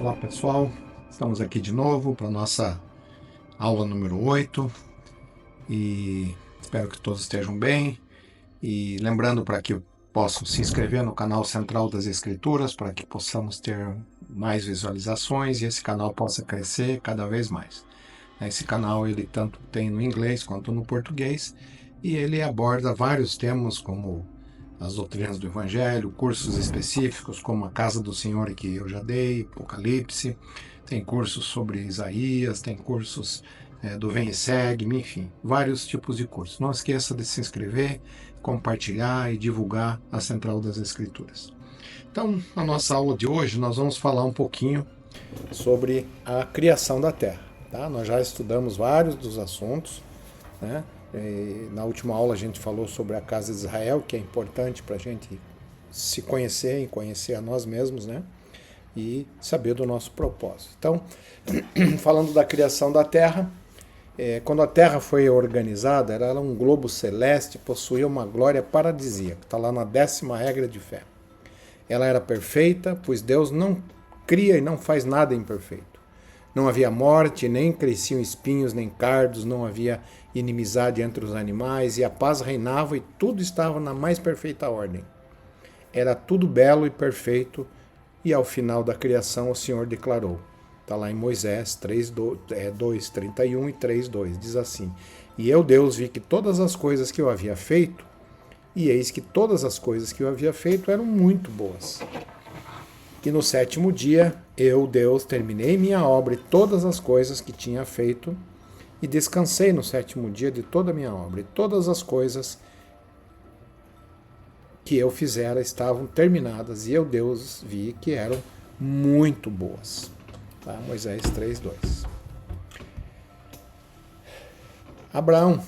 Olá pessoal, estamos aqui de novo para a nossa aula número 8 e espero que todos estejam bem. E lembrando para que possam se inscrever no canal Central das Escrituras para que possamos ter mais visualizações e esse canal possa crescer cada vez mais. Esse canal ele tanto tem no inglês quanto no português e ele aborda vários temas como as doutrinas do Evangelho, cursos específicos como a Casa do Senhor que eu já dei, Apocalipse, tem cursos sobre Isaías, tem cursos do Vem e Segue-me, enfim, vários tipos de cursos. Não esqueça de se inscrever, compartilhar e divulgar a Central das Escrituras. Então, na nossa aula de hoje, nós vamos falar um pouquinho sobre a criação da Terra. Tá? Nós já estudamos vários dos assuntos, né? Na última aula a gente falou sobre a casa de Israel, que é importante para a gente se conhecer e conhecer a nós mesmos, né? E saber do nosso propósito. Então, falando da criação da Terra, quando a Terra foi organizada, ela era um globo celeste, possuía uma glória paradisíaca. Está lá na 10ª regra de fé. Ela era perfeita, pois Deus não cria e não faz nada imperfeito. Não havia morte, nem cresciam espinhos, nem cardos, não havia inimizade entre os animais, e a paz reinava e tudo estava na mais perfeita ordem. Era tudo belo e perfeito, e ao final da criação o Senhor declarou. Está lá em Moisés 2:31 e 3:2, diz assim: E eu, Deus, vi que todas as coisas que eu havia feito, e eis que todas as coisas que eu havia feito eram muito boas. Que no 7º dia, eu, Deus, terminei minha obra e todas as coisas que tinha feito, e descansei no 7º dia de toda a minha obra, e todas as coisas que eu fizera estavam terminadas, e eu, Deus, vi que eram muito boas. Tá? Moisés 3:2. Abraão,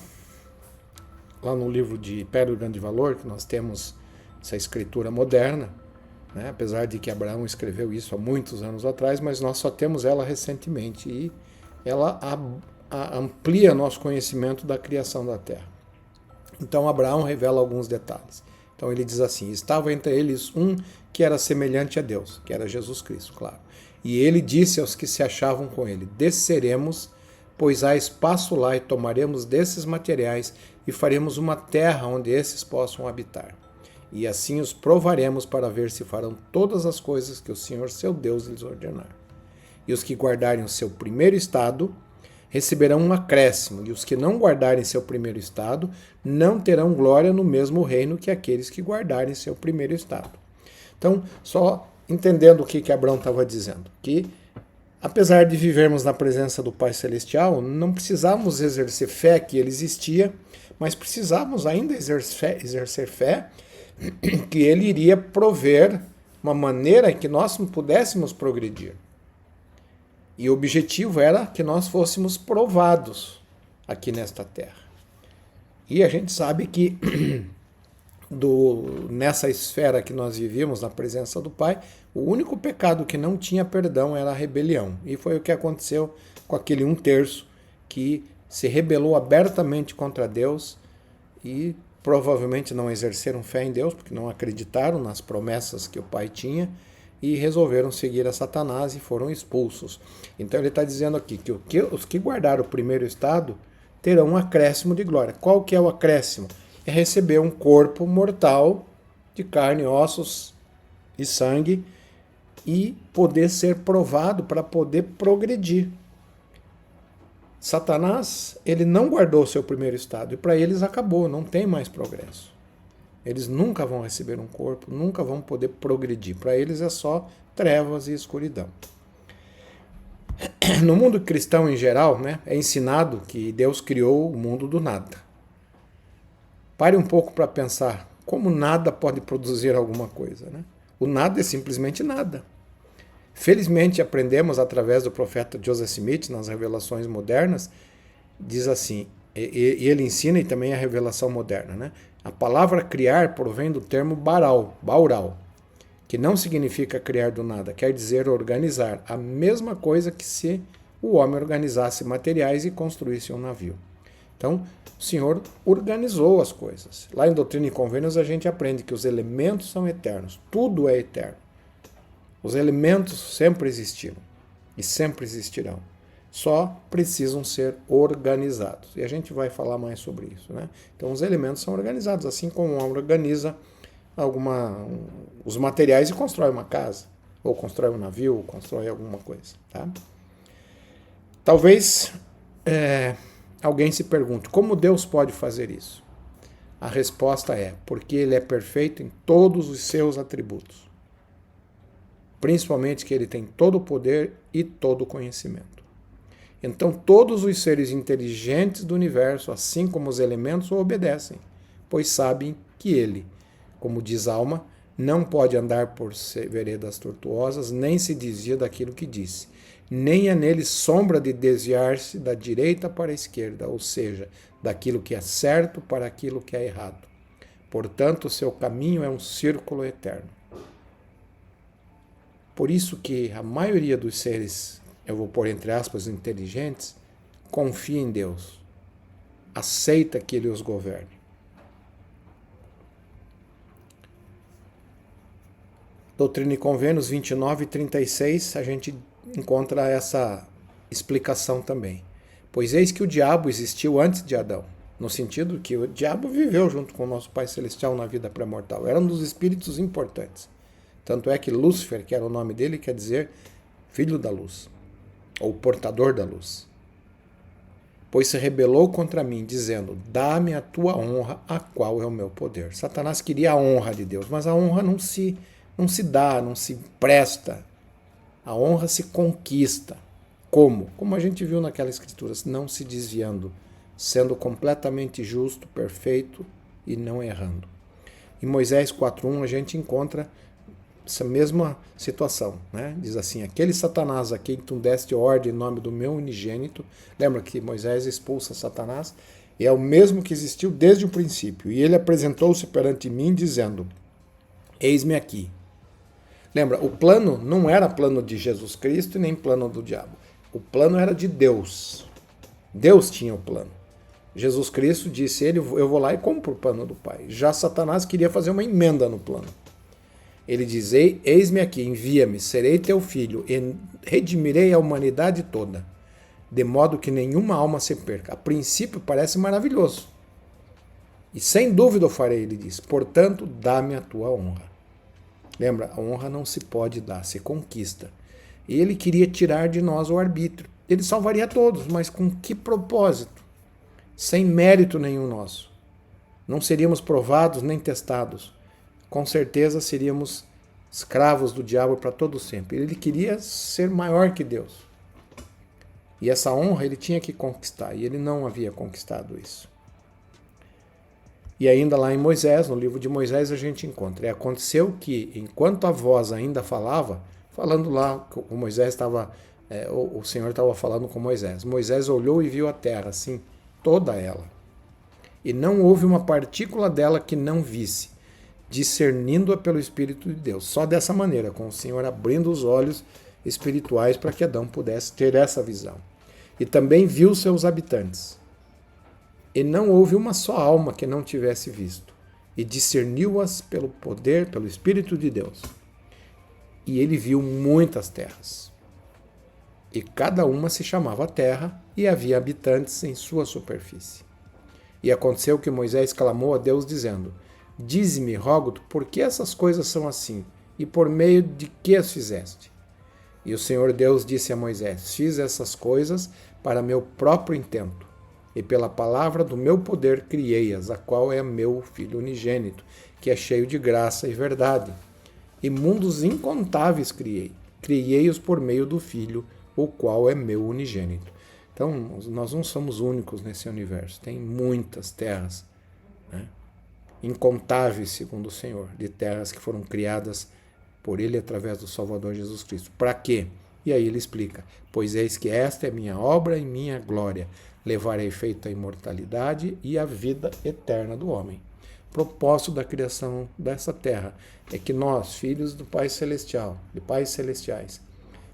lá no livro de Pérola de Grande Valor, que nós temos essa escritura moderna, né? Apesar de que Abraão escreveu isso há muitos anos atrás, mas nós só temos ela recentemente e ela amplia nosso conhecimento da criação da Terra. Então Abraão revela alguns detalhes. Então ele diz assim: estava entre eles um que era semelhante a Deus, que era Jesus Cristo, claro. E ele disse aos que se achavam com ele: desceremos, pois há espaço lá, e tomaremos desses materiais e faremos uma terra onde esses possam habitar. E assim os provaremos para ver se farão todas as coisas que o Senhor seu Deus lhes ordenar. E os que guardarem o seu primeiro estado receberão um acréscimo, e os que não guardarem seu primeiro estado não terão glória no mesmo reino que aqueles que guardarem seu primeiro estado. Então, só entendendo o que Abraão estava dizendo, que apesar de vivermos na presença do Pai Celestial, não precisávamos exercer fé que ele existia, mas precisávamos ainda exercer fé que ele iria prover uma maneira em que nós pudéssemos progredir. E o objetivo era que nós fôssemos provados aqui nesta terra. E a gente sabe que nessa esfera que nós vivíamos, na presença do Pai, o único pecado que não tinha perdão era a rebelião. E foi o que aconteceu com aquele 1/3 que se rebelou abertamente contra Deus e provavelmente não exerceram fé em Deus, porque não acreditaram nas promessas que o Pai tinha, e resolveram seguir a Satanás e foram expulsos. Então ele está dizendo aqui que os que guardaram o primeiro estado terão um acréscimo de glória. Qual que é o acréscimo? É receber um corpo mortal de carne, ossos e sangue e poder ser provado para poder progredir. Satanás, ele não guardou o seu primeiro estado e para eles acabou, não tem mais progresso. Eles nunca vão receber um corpo, nunca vão poder progredir. Para eles é só trevas e escuridão. No mundo cristão em geral, né, é ensinado que Deus criou o mundo do nada. Pare um pouco para pensar como nada pode produzir alguma coisa. Né? O nada é simplesmente nada. Felizmente aprendemos através do profeta Joseph Smith, nas revelações modernas, diz assim, e ele ensina e também a revelação moderna, né? A palavra criar provém do termo baural, que não significa criar do nada, quer dizer organizar, a mesma coisa que se o homem organizasse materiais e construísse um navio. Então, o Senhor organizou as coisas. Lá em Doutrina e Convênios a gente aprende que os elementos são eternos, tudo é eterno. Os elementos sempre existiram. e sempre existirão. Só precisam ser organizados. E a gente vai falar mais sobre isso, né? Então os elementos são organizados, assim como organiza os materiais e constrói uma casa, ou constrói um navio, ou constrói alguma coisa, tá? Talvez alguém se pergunte, como Deus pode fazer isso? A resposta é, porque Ele é perfeito em todos os seus atributos. Principalmente que Ele tem todo o poder e todo o conhecimento. Então todos os seres inteligentes do universo, assim como os elementos, o obedecem, pois sabem que Ele, como diz Alma, não pode andar por veredas tortuosas, nem se desvia daquilo que disse. Nem é nele sombra de desviar-se da direita para a esquerda, ou seja, daquilo que é certo para aquilo que é errado. Portanto, seu caminho é um círculo eterno. Por isso que a maioria dos seres, eu vou pôr entre aspas, inteligentes, confia em Deus, aceita que Ele os governe. Doutrina e Convênios 29 e 36, a gente encontra essa explicação também. Pois eis que o diabo existiu antes de Adão, no sentido que o diabo viveu junto com o nosso Pai Celestial na vida pré-mortal. Era um dos espíritos importantes. Tanto é que Lúcifer, que era o nome dele, quer dizer filho da luz, ou portador da luz. Pois se rebelou contra mim, dizendo, dá-me a tua honra, a qual é o meu poder. Satanás queria a honra de Deus, mas a honra não se dá, não se presta. A honra se conquista. Como? Como a gente viu naquela escritura, não se desviando, sendo completamente justo, perfeito e não errando. Em Moisés 4.1 a gente encontra essa mesma situação, né? Diz assim, aquele Satanás a quem tu deste ordem em nome do meu unigênito, lembra que Moisés expulsa Satanás, é o mesmo que existiu desde o princípio, e ele apresentou-se perante mim dizendo, eis-me aqui. Lembra, o plano não era plano de Jesus Cristo e nem plano do diabo. O plano era de Deus. Deus tinha o plano. Jesus Cristo disse, eu vou lá e cumpro o plano do Pai. Já Satanás queria fazer uma emenda no plano. Ele diz, eis-me aqui, envia-me, serei teu filho, e redimirei a humanidade toda, de modo que nenhuma alma se perca. A princípio parece maravilhoso. E sem dúvida o farei, ele diz, portanto, dá-me a tua honra. Lembra, a honra não se pode dar, se conquista. E ele queria tirar de nós o arbítrio. Ele salvaria todos, mas com que propósito? Sem mérito nenhum nosso. Não seríamos provados nem testados. Com certeza seríamos escravos do diabo para todo sempre. Ele queria ser maior que Deus. E essa honra ele tinha que conquistar, e ele não havia conquistado isso. E ainda lá em Moisés, no livro de Moisés, a gente encontra. E aconteceu que, enquanto a voz ainda falava, falando lá, o Moisés estava, o Senhor estava falando com Moisés. Moisés olhou e viu a terra, assim, toda ela. E não houve uma partícula dela que não visse, discernindo-a pelo Espírito de Deus. Só dessa maneira, com o Senhor abrindo os olhos espirituais para que Adão pudesse ter essa visão. E também viu seus habitantes. E não houve uma só alma que não tivesse visto. E discerniu-as pelo poder, pelo Espírito de Deus. E ele viu muitas terras. E cada uma se chamava terra, e havia habitantes em sua superfície. E aconteceu que Moisés clamou a Deus, dizendo, dize-me, rogo-te, por que essas coisas são assim? E por meio de que as fizeste? E o Senhor Deus disse a Moisés, fiz essas coisas para meu próprio intento. E pela palavra do meu poder criei-as, a qual é meu Filho unigênito, que é cheio de graça e verdade. E mundos incontáveis criei. Criei-os por meio do Filho, o qual é meu unigênito. Então, nós não somos únicos nesse universo. Tem muitas terras, né? Incontáveis, segundo o Senhor, de terras que foram criadas por Ele através do Salvador Jesus Cristo. Para quê? E aí ele explica, pois eis que esta é minha obra e minha glória, levar a efeito a imortalidade e a vida eterna do homem. O propósito da criação dessa terra é que nós, filhos do Pai Celestial, de pais celestiais,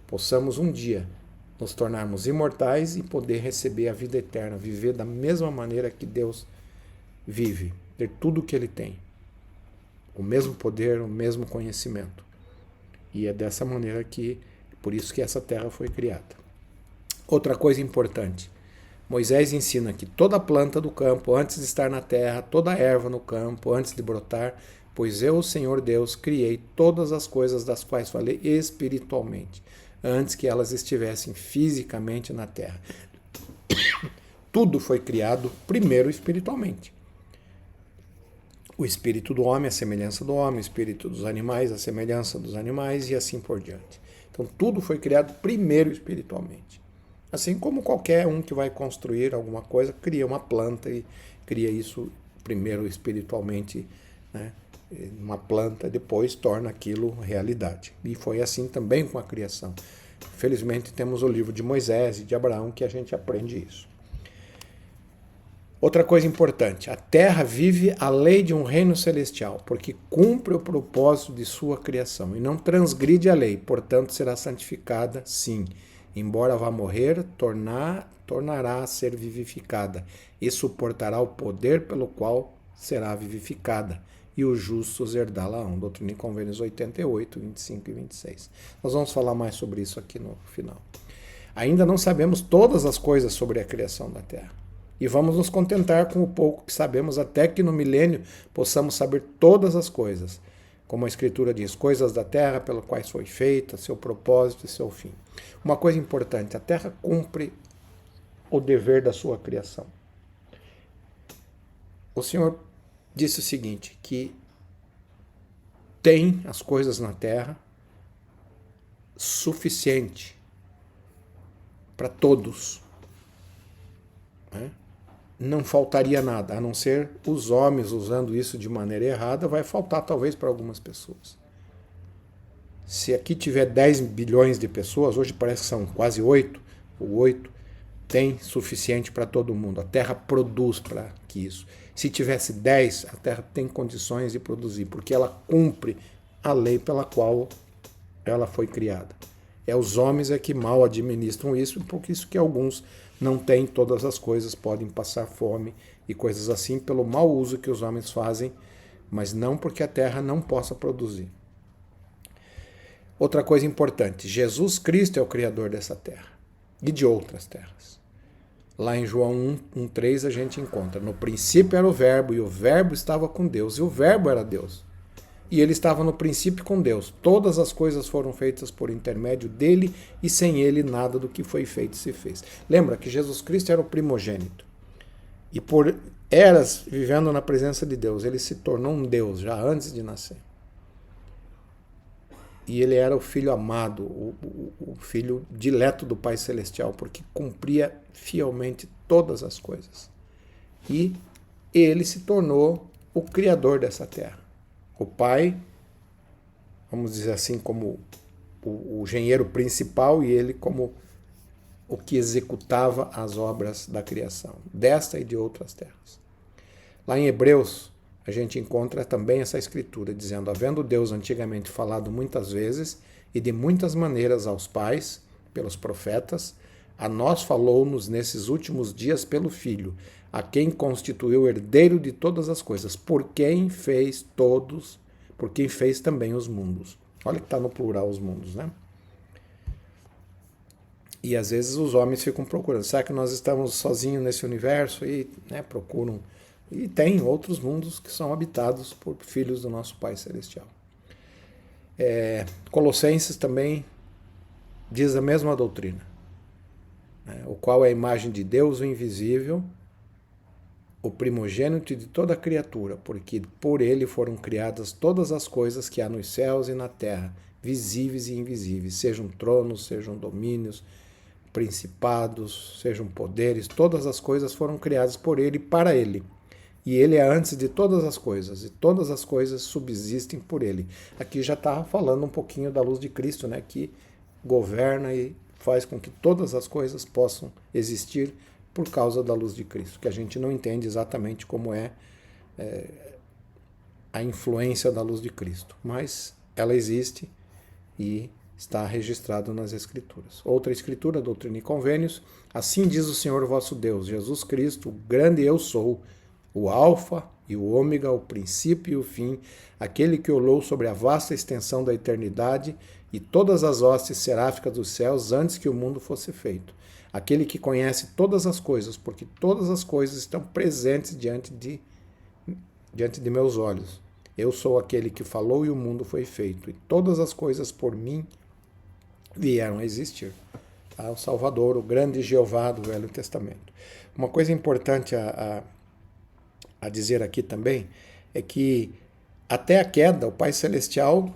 possamos um dia nos tornarmos imortais e poder receber a vida eterna, viver da mesma maneira que Deus vive, ter tudo o que Ele tem, o mesmo poder, o mesmo conhecimento. E é dessa maneira que Por isso que essa terra foi criada. Outra coisa importante, Moisés ensina que toda planta do campo, antes de estar na terra, toda erva no campo, antes de brotar, pois eu, o Senhor Deus, criei todas as coisas das quais falei espiritualmente, antes que elas estivessem fisicamente na terra. Tudo foi criado primeiro espiritualmente. O espírito do homem, a semelhança do homem, o espírito dos animais, a semelhança dos animais e assim por diante. Então tudo foi criado primeiro espiritualmente. Assim como qualquer um que vai construir alguma coisa, cria uma planta e cria isso primeiro espiritualmente, né? Uma planta, depois torna aquilo realidade. E foi assim também com a criação. Felizmente temos o livro de Moisés e de Abraão que a gente aprende isso. Outra coisa importante, a terra vive a lei de um reino celestial, porque cumpre o propósito de sua criação e não transgride a lei, portanto será santificada, sim. Embora vá morrer, tornará a ser vivificada e suportará o poder pelo qual será vivificada, e os justos herdá-la-ão. Doutrina e Convênios 88, 25 e 26. Nós vamos falar mais sobre isso aqui no final. Ainda não sabemos todas as coisas sobre a criação da terra. E vamos nos contentar com o pouco que sabemos, até que no milênio possamos saber todas as coisas. Como a Escritura diz, coisas da terra pelas quais foi feita, seu propósito e seu fim. Uma coisa importante, a terra cumpre o dever da sua criação. O Senhor disse o seguinte, que tem as coisas na terra suficiente para todos, né? Não faltaria nada, a não ser os homens usando isso de maneira errada, vai faltar talvez para algumas pessoas. Se aqui tiver 10 bilhões de pessoas, hoje parece que são quase 8, ou 8, tem suficiente para todo mundo. A Terra produz para que isso. Se tivesse 10, a Terra tem condições de produzir, porque ela cumpre a lei pela qual ela foi criada. É os homens que mal administram isso, por isso que alguns não têm todas as coisas, podem passar fome e coisas assim, pelo mau uso que os homens fazem, mas não porque a terra não possa produzir. Outra coisa importante, Jesus Cristo é o Criador dessa terra e de outras terras. Lá em João 1:3 a gente encontra, no princípio era o verbo, e o verbo estava com Deus, e o verbo era Deus. E ele estava no princípio com Deus. Todas as coisas foram feitas por intermédio dele, e sem ele nada do que foi feito se fez. Lembra que Jesus Cristo era o primogênito. E por eras vivendo na presença de Deus, ele se tornou um Deus já antes de nascer. E ele era o filho amado, o filho dileto do Pai Celestial, porque cumpria fielmente todas as coisas. E ele se tornou o Criador dessa terra. O Pai, vamos dizer assim, como o engenheiro principal e ele como o que executava as obras da criação, desta e de outras terras. Lá em Hebreus, a gente encontra também essa escritura, dizendo, havendo Deus antigamente falado muitas vezes e de muitas maneiras aos pais, pelos profetas, a nós falou-nos nesses últimos dias pelo Filho, a quem constituiu herdeiro de todas as coisas, por quem fez também os mundos. Olha que está no plural os mundos, né? E às vezes os homens ficam procurando, será que nós estamos sozinhos nesse universo? E procuram. E tem outros mundos que são habitados por filhos do nosso Pai Celestial. Colossenses também diz a mesma doutrina, o qual é a imagem de Deus, o invisível, o primogênito de toda criatura, porque por ele foram criadas todas as coisas que há nos céus e na terra, visíveis e invisíveis, sejam tronos, sejam domínios, principados, sejam poderes, todas as coisas foram criadas por ele e para ele. E ele é antes de todas as coisas, e todas as coisas subsistem por ele. Aqui já está falando um pouquinho da luz de Cristo, que governa e faz com que todas as coisas possam existir por causa da luz de Cristo, que a gente não entende exatamente como é a influência da luz de Cristo, mas ela existe e está registrado nas Escrituras. Outra Escritura, Doutrina e Convênios, assim diz o Senhor vosso Deus, Jesus Cristo, o grande eu sou, o Alfa e o Ômega, o princípio e o fim, aquele que olhou sobre a vasta extensão da eternidade e todas as hostes seráficas dos céus antes que o mundo fosse feito. Aquele que conhece todas as coisas, porque todas as coisas estão presentes diante de meus olhos. Eu sou aquele que falou e o mundo foi feito, e todas as coisas por mim vieram a existir. O Salvador, o grande Jeová do Velho Testamento. Uma coisa importante a dizer aqui também é que até a queda, o Pai Celestial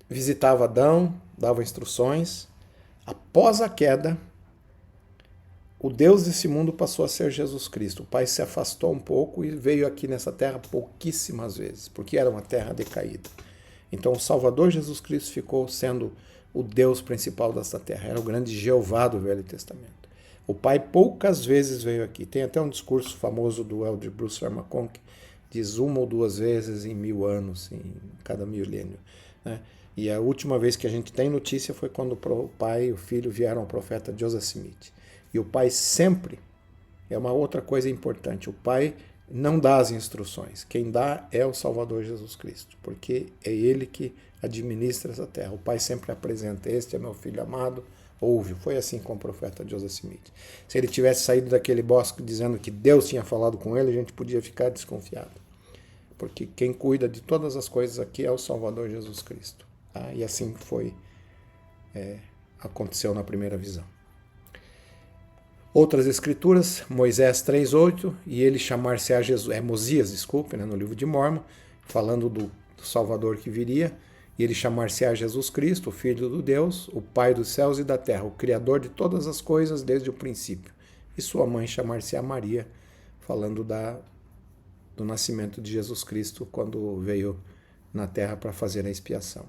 visitava Adão, dava instruções. Após a queda, o Deus desse mundo passou a ser Jesus Cristo. O Pai se afastou um pouco e veio aqui nessa terra pouquíssimas vezes, porque era uma terra decaída. Então o Salvador Jesus Cristo ficou sendo o Deus principal dessa terra. Era o grande Jeová do Velho Testamento. O Pai poucas vezes veio aqui. Tem até um discurso famoso do Elder Bruce Farmaconk, diz 1 ou 2 vezes em 1000 anos, em cada milênio, né? E a última vez que a gente tem notícia foi quando o Pai e o Filho vieram ao profeta Joseph Smith. E o Pai sempre, é uma outra coisa importante, o Pai não dá as instruções. Quem dá é o Salvador Jesus Cristo, porque é Ele que administra essa terra. O Pai sempre apresenta: este é meu Filho amado, ouve. Foi assim com o profeta Joseph Smith. Se ele tivesse saído daquele bosque dizendo que Deus tinha falado com ele, a gente podia ficar desconfiado. Porque quem cuida de todas as coisas aqui é o Salvador Jesus Cristo. E assim foi, aconteceu na primeira visão. Outras escrituras, Moisés 3:8, e ele chamar-se-á Jesus, Mosias, desculpe, no livro de Mórmon, falando do Salvador que viria, e ele chamar-se-á Jesus Cristo, o Filho do Deus, o Pai dos céus e da terra, o Criador de todas as coisas desde o princípio. E sua mãe chamar-se-á Maria, falando do nascimento de Jesus Cristo, quando veio na terra para fazer a expiação.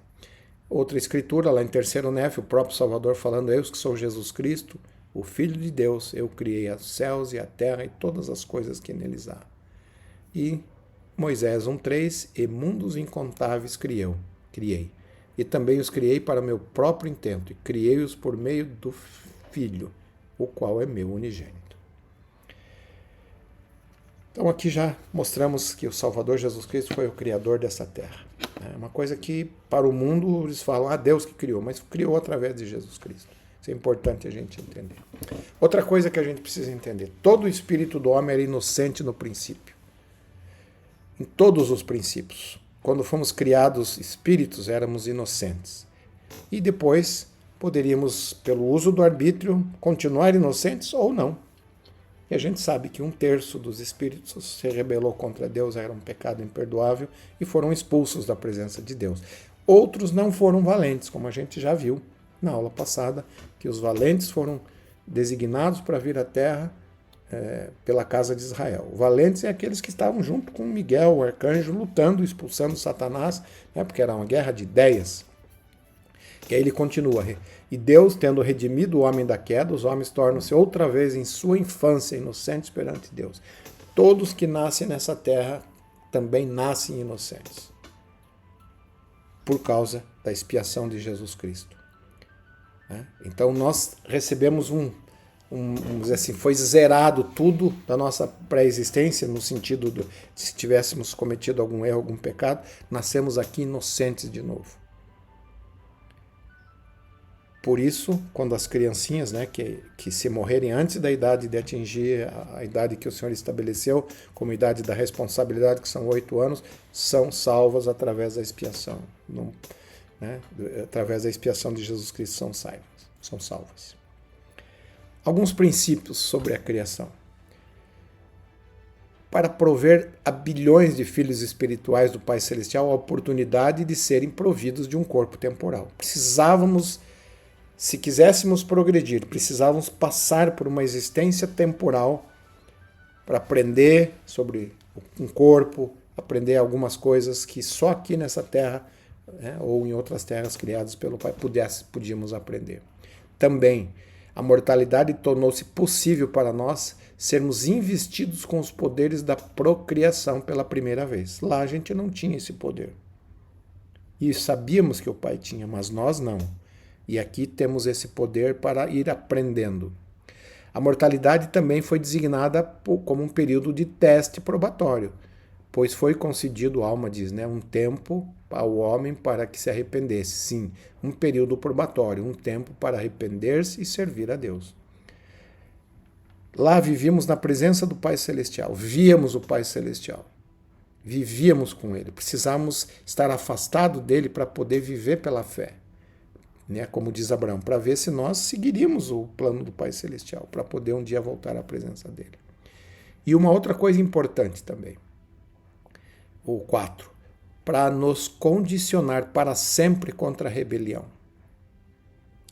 Outra escritura, lá em 3º Néfio, o próprio Salvador falando: eu que sou Jesus Cristo, o Filho de Deus, eu criei os céus e a terra e todas as coisas que neles há. E Moisés 1:3, e mundos incontáveis criei. E também os criei para meu próprio intento, e criei-os por meio do Filho, o qual é meu unigênito. Então aqui já mostramos que o Salvador Jesus Cristo foi o Criador dessa terra. É uma coisa que para o mundo eles falam: Deus que criou, mas criou através de Jesus Cristo. Isso é importante a gente entender. Outra coisa que a gente precisa entender: todo o espírito do homem era inocente no princípio. Em todos os princípios. Quando fomos criados espíritos, éramos inocentes. E depois poderíamos, pelo uso do arbítrio, continuar inocentes ou não. E a gente sabe que 1/3 dos espíritos se rebelou contra Deus, era um pecado imperdoável, e foram expulsos da presença de Deus. Outros não foram valentes, como a gente já viu na aula passada, que os valentes foram designados para vir à terra pela casa de Israel. Valentes é aqueles que estavam junto com Miguel, o arcanjo, lutando, expulsando Satanás, porque era uma guerra de ideias. E aí ele continua: e Deus, tendo redimido o homem da queda, os homens tornam-se outra vez em sua infância inocentes perante Deus. Todos que nascem nessa terra também nascem inocentes, por causa da expiação de Jesus Cristo. Então nós recebemos vamos dizer assim, foi zerado tudo da nossa pré-existência, no sentido de se tivéssemos cometido algum erro, algum pecado, nascemos aqui inocentes de novo. Por isso, quando as criancinhas, que se morrerem antes da idade de atingir a idade que o Senhor estabeleceu como idade da responsabilidade, que são 8 anos, são salvas através da expiação. Através da expiação de Jesus Cristo são salvas. Alguns princípios sobre a criação. Para prover a bilhões de filhos espirituais do Pai Celestial a oportunidade de serem providos de um corpo temporal. Se quiséssemos progredir, precisávamos passar por uma existência temporal para aprender sobre um corpo, aprender algumas coisas que só aqui nessa terra, ou em outras terras criadas pelo Pai, podíamos aprender. Também, a mortalidade tornou-se possível para nós sermos investidos com os poderes da procriação pela primeira vez. Lá a gente não tinha esse poder. E sabíamos que o Pai tinha, mas nós não. E aqui temos esse poder para ir aprendendo. A mortalidade também foi designada como um período de teste probatório, Pois foi concedido, a alma diz, né, um tempo ao homem para que se arrependesse. Sim, um período probatório, um tempo para arrepender-se e servir a Deus. Lá vivíamos na presença do Pai Celestial, víamos o Pai Celestial, vivíamos com Ele, precisávamos estar afastados dele para poder viver pela fé, né? Como diz Abraão, para ver se nós seguiríamos o plano do Pai Celestial, para poder um dia voltar à presença dele. E uma outra coisa importante também, o 4, para nos condicionar para sempre contra a rebelião.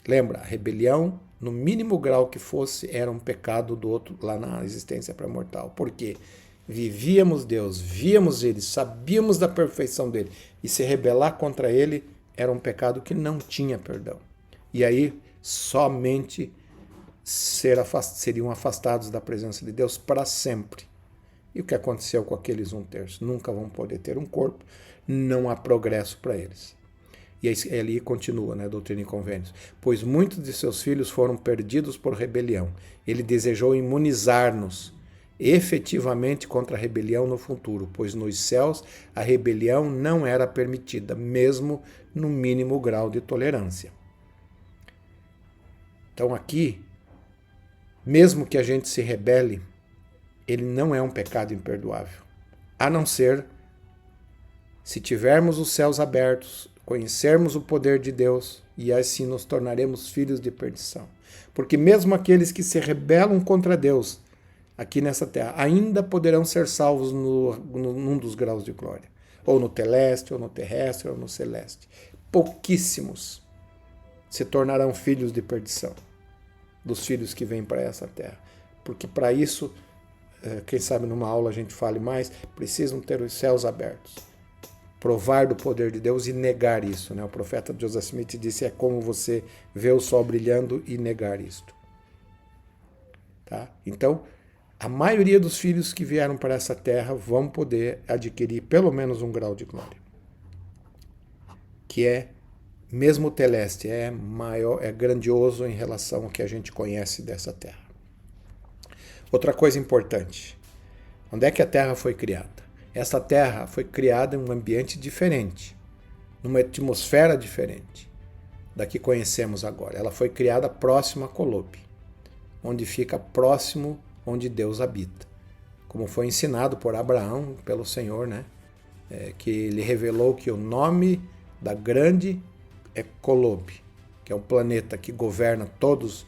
Lembra, a rebelião, no mínimo grau que fosse, era um pecado do outro lá na existência pré-mortal. Por quê? Vivíamos Deus, víamos Ele, sabíamos da perfeição dele, e se rebelar contra Ele era um pecado que não tinha perdão. E aí somente seriam afastados da presença de Deus para sempre. E o que aconteceu com aqueles 1/3? Nunca vão poder ter um corpo, não há progresso para eles. E aí ali continua, né, Doutrina e Convênios. Pois muitos de seus filhos foram perdidos por rebelião. Ele desejou imunizar-nos efetivamente contra a rebelião no futuro, pois nos céus a rebelião não era permitida, mesmo no mínimo grau de tolerância. Então aqui, mesmo que a gente se rebele, ele não é um pecado imperdoável, a não ser se tivermos os céus abertos, conhecermos o poder de Deus, e assim nos tornaremos filhos de perdição. Porque mesmo aqueles que se rebelam contra Deus aqui nessa terra ainda poderão ser salvos num dos graus de glória, ou no teleste, ou no terrestre, ou no celeste. Pouquíssimos se tornarão filhos de perdição dos filhos que vêm para essa terra. Porque para isso, quem sabe numa aula a gente fale mais, precisam ter os céus abertos. Provar do poder de Deus e negar isso, né? O profeta Joseph Smith disse, é como você vê o sol brilhando e negar isto. Tá? Então, a maioria dos filhos que vieram para essa terra vão poder adquirir pelo menos um grau de glória. Que é, mesmo teleste, é maior, é grandioso em relação ao que a gente conhece dessa terra. Outra coisa importante, onde é que a terra foi criada? Essa terra foi criada em um ambiente diferente, numa atmosfera diferente da que conhecemos agora. Ela foi criada próxima a Colobe, onde fica próximo onde Deus habita. Como foi ensinado por Abraão, pelo Senhor, né? Que ele revelou que o nome da grande é Colobe, que é um planeta que governa todas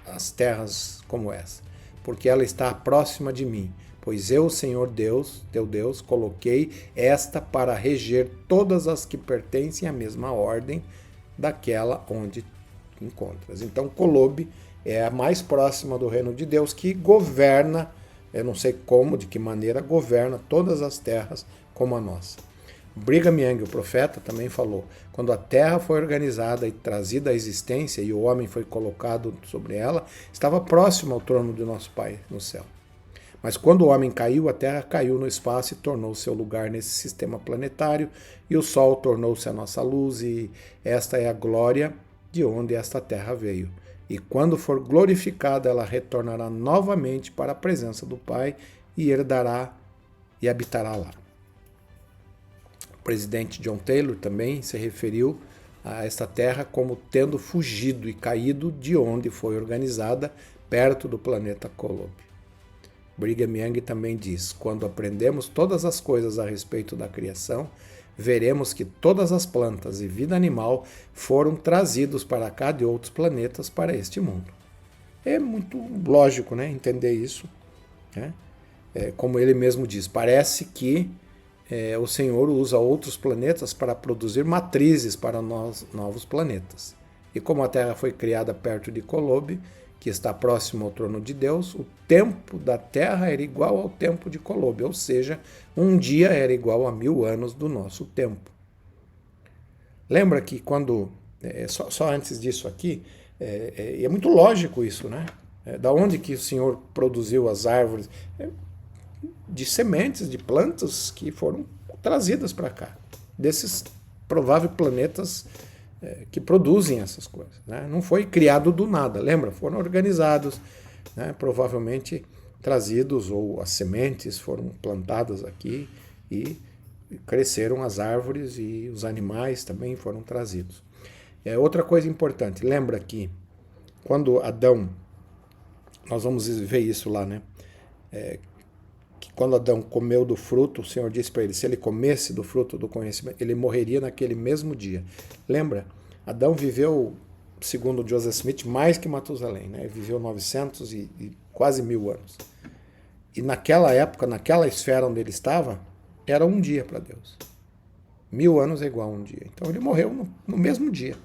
as terras como essa, porque ela está próxima de mim. Pois eu, Senhor Deus, teu Deus, coloquei esta para reger todas as que pertencem à mesma ordem daquela onde encontras. Então, Colobe é a mais próxima do reino de Deus, que governa, eu não sei como, de que maneira, governa todas as terras como a nossa. Brigham Young, o profeta, também falou, quando a terra foi organizada e trazida à existência e o homem foi colocado sobre ela, estava próximo ao trono de nosso Pai no céu. Mas quando o homem caiu, a Terra caiu no espaço e tornou seu lugar nesse sistema planetário, e o Sol tornou-se a nossa luz, e esta é a glória de onde esta Terra veio. E quando for glorificada, ela retornará novamente para a presença do Pai e herdará e habitará lá. O presidente John Taylor também se referiu a esta Terra como tendo fugido e caído de onde foi organizada, perto do planeta Colobe. Brigham Young também diz, quando aprendemos todas as coisas a respeito da criação, veremos que todas as plantas e vida animal foram trazidos para cá de outros planetas para este mundo. É muito lógico, né, entender isso. Né? Como ele mesmo diz, parece que o Senhor usa outros planetas para produzir matrizes para novos planetas. E como a Terra foi criada perto de Colobe, que está próximo ao trono de Deus, o tempo da Terra era igual ao tempo de Colobe, ou seja, um dia era igual a 1000 anos do nosso tempo. Lembra que quando, só antes disso aqui, é muito lógico isso, né? Da onde que o Senhor produziu as árvores? De sementes, de plantas que foram trazidas para cá, desses prováveis planetas que produzem essas coisas. Né? Não foi criado do nada, lembra? Foram organizados, né? Provavelmente trazidos, ou as sementes foram plantadas aqui e cresceram as árvores e os animais também foram trazidos. Outra coisa importante, lembra que quando Adão, nós vamos ver isso lá, né? Que quando Adão comeu do fruto, o Senhor disse para ele, se ele comesse do fruto do conhecimento, ele morreria naquele mesmo dia. Lembra? Adão viveu, segundo Joseph Smith, mais que Matusalém, né? Ele viveu 900 e quase 1000 anos. E naquela época, naquela esfera onde ele estava, era um dia para Deus. 1000 anos é igual a um dia. Então ele morreu no mesmo dia.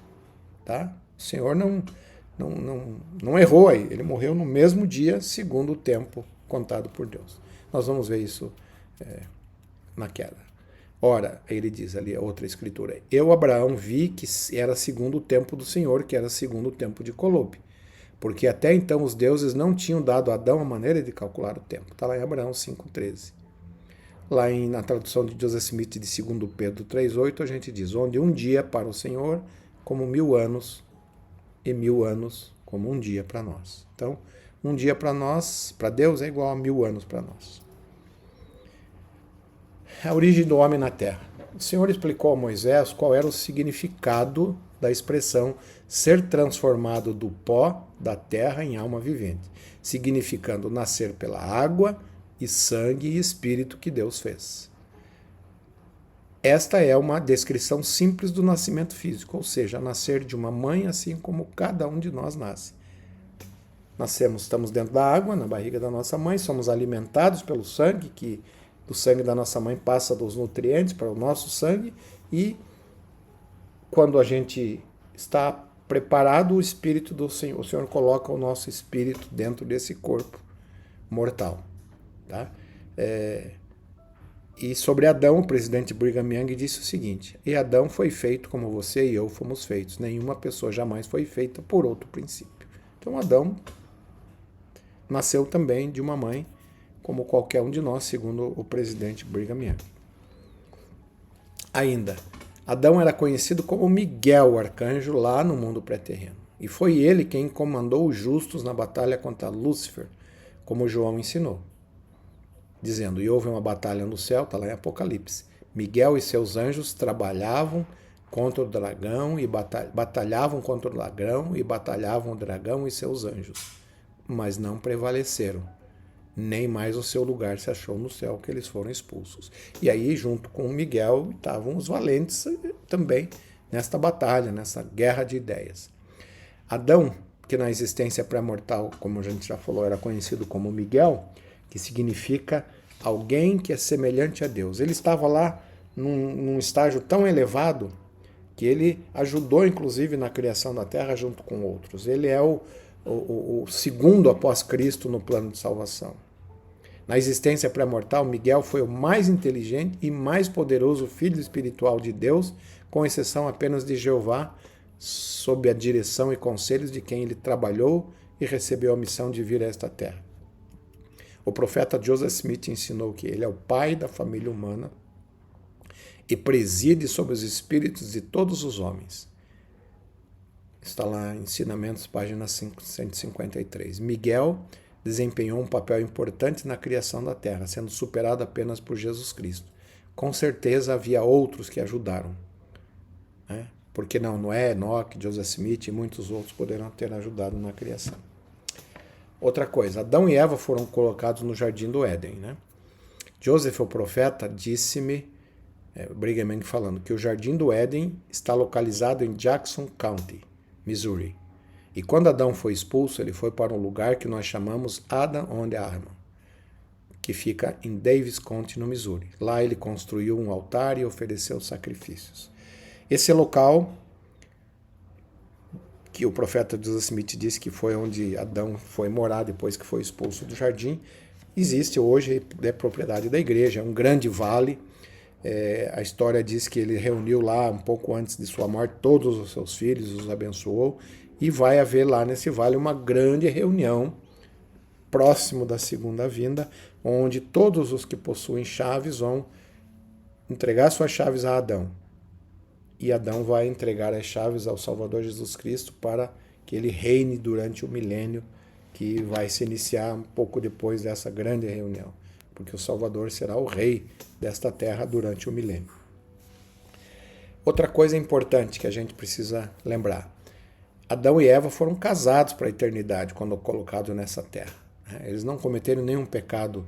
Tá? O Senhor não errou aí. Ele morreu no mesmo dia, segundo o tempo contado por Deus. Nós vamos ver isso na queda. Ora, ele diz ali, a outra escritura, eu, Abraão, vi que era segundo o tempo do Senhor, que era segundo o tempo de Colobe. Porque até então os deuses não tinham dado a Adão a maneira de calcular o tempo. Está lá em Abraão 5,13. Lá na tradução de Joseph Smith de 2 Pedro 3,8, a gente diz, onde um dia para o Senhor como 1000 anos, e 1000 anos como um dia para nós. Então, um dia para nós, para Deus, é igual a 1000 anos para nós. A origem do homem na terra. O Senhor explicou a Moisés qual era o significado da expressão ser transformado do pó da terra em alma vivente, significando nascer pela água e sangue e espírito que Deus fez. Esta é uma descrição simples do nascimento físico, ou seja, nascer de uma mãe assim como cada um de nós nasce. Nascemos, estamos dentro da água, na barriga da nossa mãe, somos alimentados pelo sangue, que do sangue da nossa mãe passa dos nutrientes para o nosso sangue, e quando a gente está preparado, o Espírito do Senhor, o Senhor coloca o nosso espírito dentro desse corpo mortal. Tá? E sobre Adão, o presidente Brigham Young disse o seguinte, e Adão foi feito como você e eu fomos feitos, nenhuma pessoa jamais foi feita por outro princípio. Então Adão nasceu também de uma mãe, como qualquer um de nós, segundo o presidente Brigham Young. Ainda, Adão era conhecido como Miguel, o arcanjo, lá no mundo pré-terreno. E foi ele quem comandou os justos na batalha contra Lúcifer, como João ensinou. Dizendo, e houve uma batalha no céu, está lá em Apocalipse. Miguel e seus anjos trabalhavam contra o dragão e batalhavam contra o dragão e batalhavam o dragão e seus anjos, mas não prevaleceram. Nem mais o seu lugar se achou no céu, que eles foram expulsos. E aí, junto com Miguel, estavam os valentes também nesta batalha, nessa guerra de ideias. Adão, que na existência pré-mortal, como a gente já falou, era conhecido como Miguel, que significa alguém que é semelhante a Deus. Ele estava lá num estágio tão elevado que ele ajudou, inclusive, na criação da terra junto com outros. Ele é o segundo após Cristo no plano de salvação. Na existência pré-mortal, Miguel foi o mais inteligente e mais poderoso filho espiritual de Deus, com exceção apenas de Jeová, sob a direção e conselhos de quem ele trabalhou e recebeu a missão de vir a esta terra. O profeta Joseph Smith ensinou que ele é o pai da família humana e preside sobre os espíritos de todos os homens. Está lá em Ensinamentos, página 153. Miguel desempenhou um papel importante na criação da Terra, sendo superado apenas por Jesus Cristo. Com certeza havia outros que ajudaram. Né? Porque Noé, Enoque, Joseph Smith e muitos outros poderão ter ajudado na criação. Outra coisa, Adão e Eva foram colocados no Jardim do Éden. Né? Joseph, o profeta, disse-me, Brigham Young falando, que o Jardim do Éden está localizado em Jackson County, Missouri. E quando Adão foi expulso, ele foi para um lugar que nós chamamos Adam on the Arm, que fica em Davis County, no Missouri. Lá ele construiu um altar e ofereceu sacrifícios. Esse local, que o profeta Joseph Smith disse que foi onde Adão foi morar depois que foi expulso do jardim, existe hoje, é propriedade da igreja, é um grande vale. A história diz que ele reuniu lá, um pouco antes de sua morte, todos os seus filhos, os abençoou, e vai haver lá nesse vale uma grande reunião, próximo da segunda vinda, onde todos os que possuem chaves vão entregar suas chaves a Adão. E Adão vai entregar as chaves ao Salvador Jesus Cristo para que ele reine durante o milênio, que vai se iniciar um pouco depois dessa grande reunião. porque o Salvador será o rei desta terra durante o milênio. Outra coisa importante que a gente precisa lembrar: Adão e Eva foram casados para a eternidade quando colocados nessa terra. Eles não cometeram nenhum pecado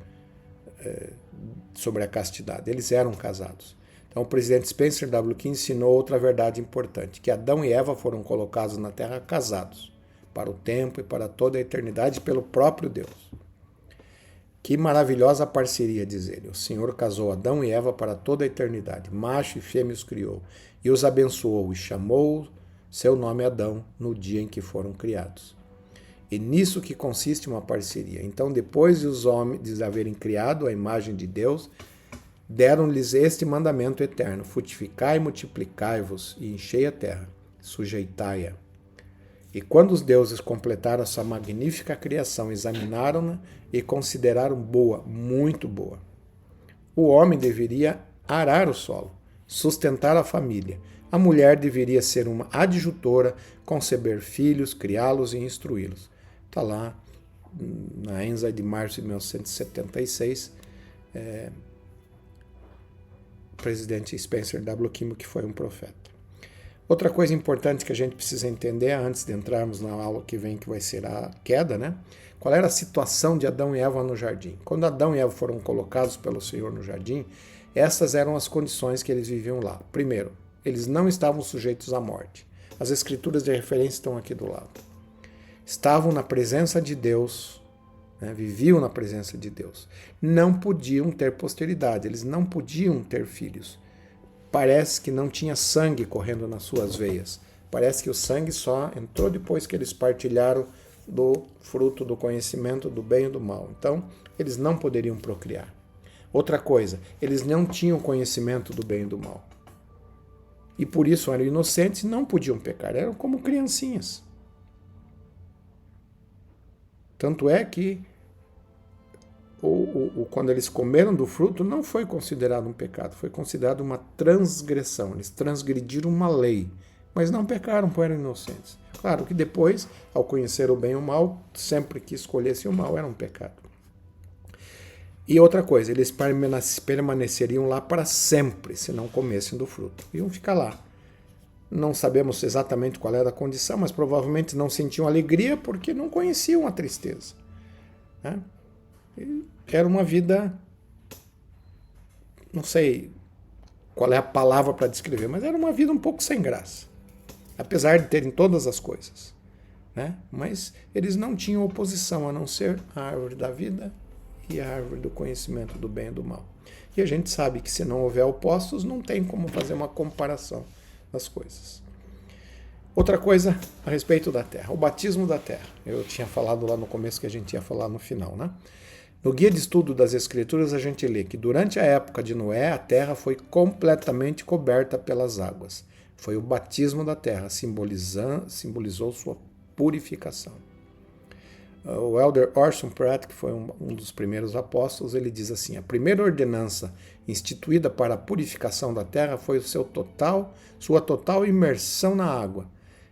sobre a castidade, eles eram casados. Então o presidente Spencer W. Kimball ensinou outra verdade importante, que Adão e Eva foram colocados na terra casados, para o tempo e para toda a eternidade pelo próprio Deus. Que maravilhosa parceria, diz ele. O Senhor casou Adão e Eva para toda a eternidade, macho e fêmea os criou, e os abençoou e chamou seu nome Adão no dia em que foram criados. E nisso que consiste uma parceria. Então, depois de os homens haverem criado a imagem de Deus, deram-lhes este mandamento eterno: frutificai e multiplicai-vos, e enchei a terra, sujeitai-a. E quando os deuses completaram essa magnífica criação, examinaram-na e consideraram boa, muito boa. O homem deveria arar o solo, sustentar a família. A mulher deveria ser uma adjutora, conceber filhos, criá-los e instruí-los. Está lá na Ensa de março de 1976, presidente Spencer W. Kimball, que foi um profeta. Outra coisa importante que a gente precisa entender antes de entrarmos na aula que vem, que vai ser a queda, né? Qual era a situação de Adão e Eva no jardim? Quando Adão e Eva foram colocados pelo Senhor no jardim, essas eram as condições que eles viviam lá. Primeiro, eles não estavam sujeitos à morte. As escrituras de referência estão aqui do lado. Estavam na presença de Deus, né? Viviam na presença de Deus. Não podiam ter posteridade, eles não podiam ter filhos. Parece que não tinha sangue correndo nas suas veias. Parece que o sangue só entrou depois que eles partilharam do fruto do conhecimento do bem e do mal. Então, eles não poderiam procriar. Outra coisa, eles não tinham conhecimento do bem e do mal. E por isso eram inocentes e não podiam pecar. Eram como criancinhas. Tanto é que quando eles comeram do fruto, não foi considerado um pecado, foi considerado uma transgressão. Eles transgrediram uma lei, mas não pecaram, pois eram inocentes. Claro que depois, ao conhecer o bem e o mal, sempre que escolhessem o mal, era um pecado. E outra coisa, eles permaneceriam lá para sempre, se não comessem do fruto. Iam ficar lá. Não sabemos exatamente qual era a condição, mas provavelmente não sentiam alegria porque não conheciam a tristeza, né? Era uma vida, não sei qual é a palavra para descrever, mas era uma vida um pouco sem graça, apesar de terem todas as coisas, né? Mas eles não tinham oposição a não ser a árvore da vida e a árvore do conhecimento do bem e do mal. E a gente sabe que se não houver opostos, não tem como fazer uma comparação das coisas. Outra coisa a respeito da terra, o batismo da terra. Eu tinha falado lá no começo que a gente ia falar no final, né? No Guia de Estudo das Escrituras, a gente lê que durante a época de Noé, a terra foi completamente coberta pelas águas. Foi o batismo da terra, simbolizou sua purificação. O elder Orson Pratt, que foi um dos primeiros apóstolos, ele diz assim: a primeira ordenança instituída para a purificação da terra foi sua total imersão na água.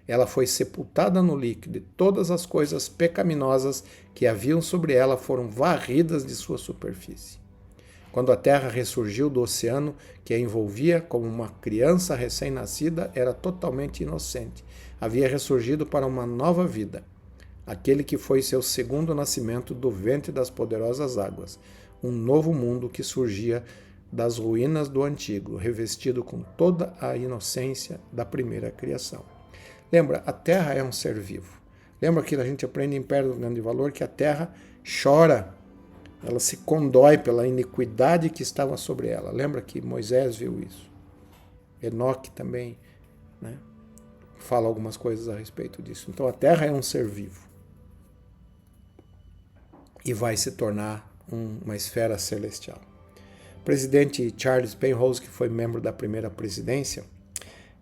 Ela foi sepultada no líquido e todas as coisas pecaminosas que haviam sobre ela foram varridas de sua superfície. Quando a terra ressurgiu do oceano que a envolvia como uma criança recém-nascida, era totalmente inocente. Havia ressurgido para uma nova vida, aquele que foi seu segundo nascimento do ventre das poderosas águas, um novo mundo que surgia das ruínas do antigo, revestido com toda a inocência da primeira criação. Lembra, a terra é um ser vivo. Lembra que a gente aprende em Pérola do Grande Valor que a terra chora, ela se condói pela iniquidade que estava sobre ela. Lembra que Moisés viu isso? Enoque também, né, fala algumas coisas a respeito disso. Então a terra é um ser vivo e vai se tornar uma esfera celestial. O presidente Charles Penrose, que foi membro da primeira presidência,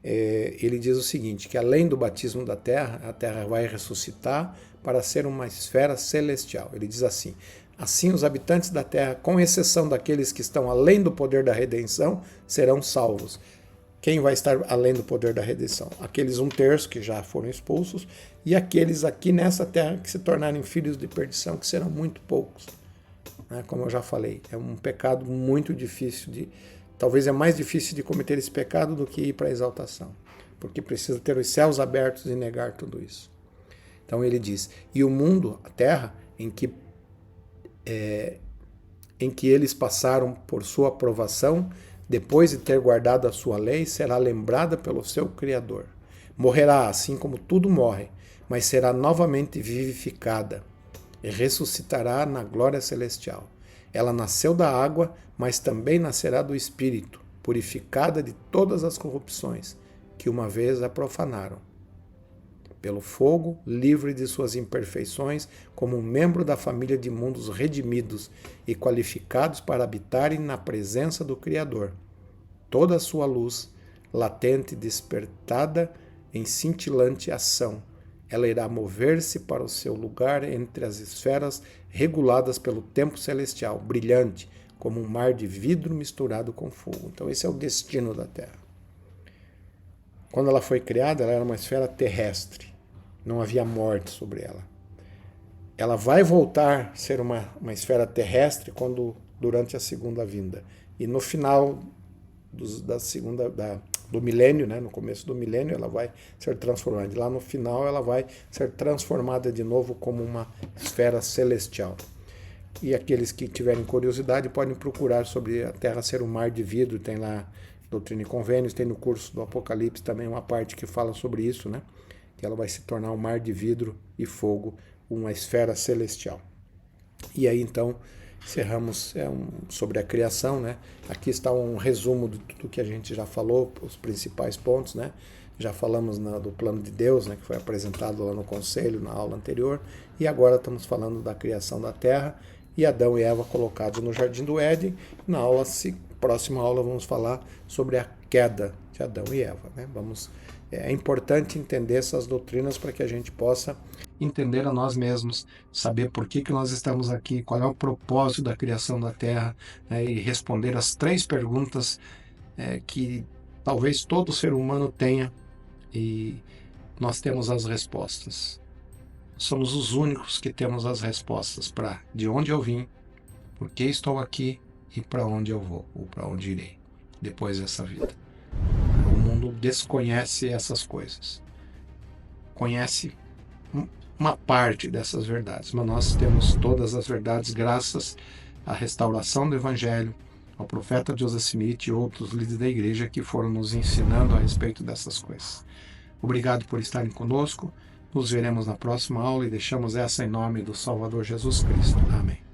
ele diz o seguinte, que além do batismo da terra, a terra vai ressuscitar para ser uma esfera celestial. Ele diz assim: assim os habitantes da terra, com exceção daqueles que estão além do poder da redenção, serão salvos. Quem vai estar além do poder da redenção? Aqueles 1/3 que já foram expulsos e aqueles aqui nessa terra que se tornarem filhos de perdição, que serão muito poucos. né? Como eu já falei, é um pecado muito difícil de... Talvez é mais difícil de cometer esse pecado do que ir para a exaltação, porque precisa ter os céus abertos e negar tudo isso. Então ele diz, e o mundo, a terra, em que eles passaram por sua aprovação, depois de ter guardado a sua lei, será lembrada pelo seu Criador. Morrerá assim como tudo morre, mas será novamente vivificada e ressuscitará na glória celestial. Ela nasceu da água, mas também nascerá do Espírito, purificada de todas as corrupções que uma vez a profanaram. Pelo fogo, livre de suas imperfeições, como um membro da família de mundos redimidos e qualificados para habitarem na presença do Criador. Toda a sua luz, latente, despertada em cintilante ação, ela irá mover-se para o seu lugar entre as esferas reguladas pelo tempo celestial, brilhante, como um mar de vidro misturado com fogo. Então esse é o destino da Terra. Quando ela foi criada, ela era uma esfera terrestre. Não havia morte sobre ela. Ela vai voltar a ser uma esfera terrestre durante a segunda vinda. E no final do milênio, né, no começo do milênio, ela vai ser transformada. E lá no final ela vai ser transformada de novo como uma esfera celestial. E aqueles que tiverem curiosidade podem procurar sobre a Terra ser um mar de vidro. Tem lá Doutrina e Convênios, tem no curso do Apocalipse também uma parte que fala sobre isso, né? Que ela vai se tornar um mar de vidro e fogo, uma esfera celestial. E aí então encerramos sobre a criação, né? Aqui está um resumo de tudo que a gente já falou, os principais pontos, né? Já falamos do plano de Deus, né? Que foi apresentado lá no conselho, na aula anterior, e agora estamos falando da criação da Terra e Adão e Eva colocados no Jardim do Éden. Na próxima aula vamos falar sobre a queda de Adão e Eva, né? É importante entender essas doutrinas para que a gente possa entender a nós mesmos, saber por que nós estamos aqui, qual é o propósito da criação da Terra, né, e responder as 3 perguntas que talvez todo ser humano tenha, e nós temos as respostas. Somos os únicos que temos as respostas para de onde eu vim, por que estou aqui e para onde eu vou, ou para onde irei depois dessa vida. O mundo desconhece essas coisas. Conhece uma parte dessas verdades, mas nós temos todas as verdades graças à restauração do Evangelho, ao profeta Joseph Smith e outros líderes da igreja que foram nos ensinando a respeito dessas coisas. Obrigado por estarem conosco. Nos veremos na próxima aula e deixamos essa em nome do Salvador Jesus Cristo. Amém.